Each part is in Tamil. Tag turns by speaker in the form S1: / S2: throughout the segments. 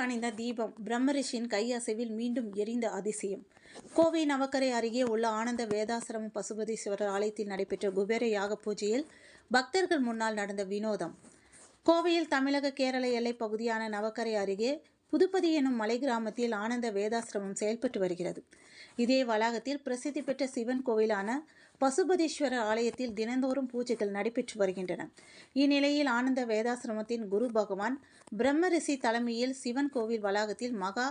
S1: அணிந்த தீபம் பிரம்மரிஷியின் கையசைவில் மீண்டும் எரிந்த அதிசயம். கோவை நவக்கரை அருகே உள்ள ஆனந்த வேதாசிரமம் பசுபதீஸ்வரர் ஆலயத்தில் நடைபெற்ற குபேர யாக பூஜையில் பக்தர்கள் முன்னால் நடந்த வினோதம். கோவையில் தமிழக கேரள எல்லைப் பகுதியான நவக்கரை அருகே புதுப்பதி எனும் மலை கிராமத்தில் ஆனந்த வேதாசிரமம் செயல்பட்டு வருகிறது. இதே வளாகத்தில் பிரசித்தி பெற்ற சிவன் கோவிலான பசுபதீஸ்வரர் ஆலயத்தில் தினந்தோறும் பூஜைகள் நடைபெற்று வருகின்றன. இந்நிலையில் ஆனந்த வேதாசிரமத்தின் குரு பகவான் பிரம்மரிஷி தலைமையில் சிவன் கோவில் வளாகத்தில் மகா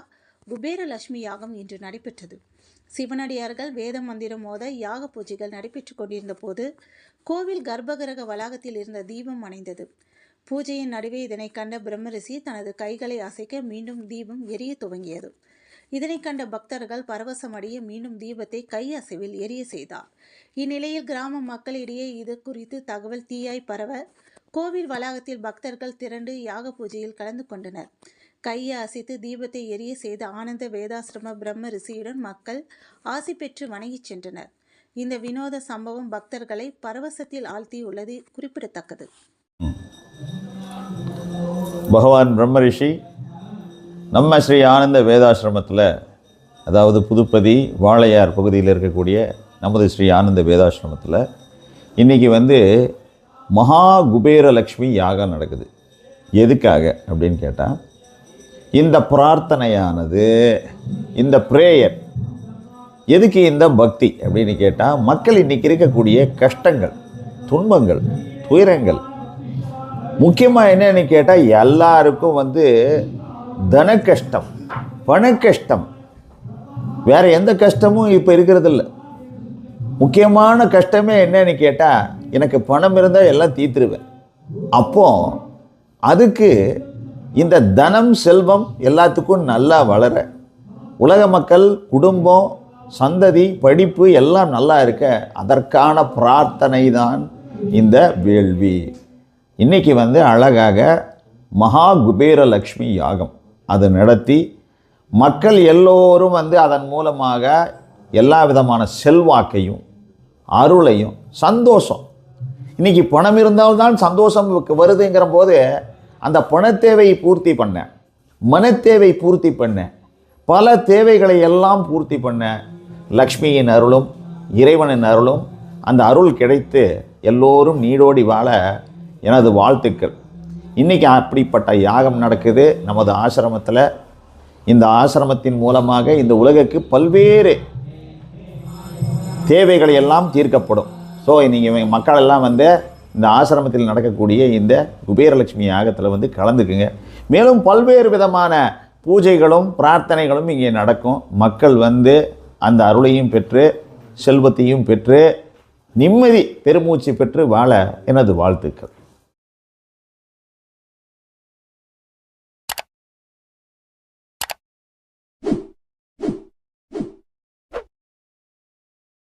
S1: குபேரலட்சுமி யாகம் இன்று நடைபெற்றது. சிவனடியார்கள் வேத மந்திரம் மோத யாக பூஜைகள் நடைபெற்று கொண்டிருந்த போது கோவில் கர்ப்பகிரக வளாகத்தில் இருந்த தீபம் அணைந்தது. பூஜையின் நடுவே இதனை கண்ட பிரம்மரிஷி தனது கைகளை அசைக்க மீண்டும் தீபம் எரிய துவங்கியது. இதனை கண்ட பக்தர்கள் பரவசமடைய மீண்டும் தீபத்தை கை அசைவில் எரிய செய்தார். இந்நிலையில் கிராம மக்களிடையே இது குறித்து தகவல் தீயாய் பரவ கோவில் வளாகத்தில் பக்தர்கள் திரண்டு யாக பூஜையில் கலந்து கொண்டனர். கையை அசைத்து தீபத்தை எரிய செய்த ஆனந்த வேதாசிரம பிரம்ம ரிஷியுடன் மக்கள் ஆசி பெற்று வணங்கி சென்றனர். இந்த வினோத சம்பவம் பக்தர்களை பரவசத்தில் ஆழ்த்தியுள்ளது குறிப்பிடத்தக்கது.
S2: பகவான் பிரம்மரிஷி நம்ம ஸ்ரீ ஆனந்த வேதாசிரமத்தில், அதாவது புதுப்பதி வாளையார் பகுதியில் இருக்கக்கூடிய நமது ஸ்ரீ ஆனந்த வேதாசிரமத்தில் இன்றைக்கி மகா குபேரலட்சுமி யாகம் நடக்குது. எதுக்காக அப்படின்னு கேட்டால், இந்த பிரார்த்தனையானது, இந்த ப்ரேயர் எதுக்கு, இந்த பக்தி அப்படின்னு கேட்டால், மக்கள் இன்றைக்கி இருக்கக்கூடிய கஷ்டங்கள், துன்பங்கள், துயரங்கள், முக்கியமாக என்னன்னு கேட்டால் எல்லாருக்கும் தன கஷ்டம், பண கஷ்டம், வேறு எந்த கஷ்டமும் இப்போ இருக்கிறதில்ல. முக்கியமான கஷ்டமே என்னன்னு கேட்டால், எனக்கு பணம் இருந்தால் எல்லாம் தீர்த்துருவேன். அப்போ அதுக்கு இந்த தனம் செல்வம் எல்லாத்துக்கும் நல்லா வளர, உலக மக்கள் குடும்பம் சந்ததி படிப்பு எல்லாம் நல்லா இருக்க, அதற்கான பிரார்த்தனை தான் இந்த வேள்வி. இன்றைக்கி அழகாக மகா குபேரலட்சுமி யாகம் அது நடத்தி மக்கள் எல்லோரும் அதன் மூலமாக எல்லா விதமான செல்வாக்கையும் அருளையும் சந்தோஷம், இன்றைக்கி பணம் இருந்தால்தான் சந்தோஷம் வருதுங்கிற போது அந்த பணத்தேவையை பூர்த்தி பண்ண, மனத்தேவை பூர்த்தி பண்ண, பல தேவைகளை எல்லாம் பூர்த்தி பண்ண லக்ஷ்மியின் அருளும் இறைவனின் அருளும் அந்த அருள் கிடைத்து எல்லோரும் நீடோடி வாழ எனது வாழ்த்துக்கள். இன்றைக்கி அப்படிப்பட்ட யாகம் நடக்குது நமது ஆசிரமத்தில். இந்த ஆசிரமத்தின் மூலமாக இந்த உலகுக்கு பல்வேறு தேவைகள் எல்லாம் தீர்க்கப்படும். ஸோ நீங்கள் மக்கள் எல்லாம் இந்த ஆசிரமத்தில் நடக்கக்கூடிய இந்த குபேரலட்சுமி யாகத்தில் கலந்துக்குங்க. மேலும் பல்வேறு விதமான பூஜைகளும் பிரார்த்தனைகளும் இங்கே நடக்கும். மக்கள் அந்த அருளையும் பெற்று செல்வத்தையும் பெற்று நிம்மதி பெருமூச்சு பெற்று வாழ எனது வாழ்த்துக்கள்.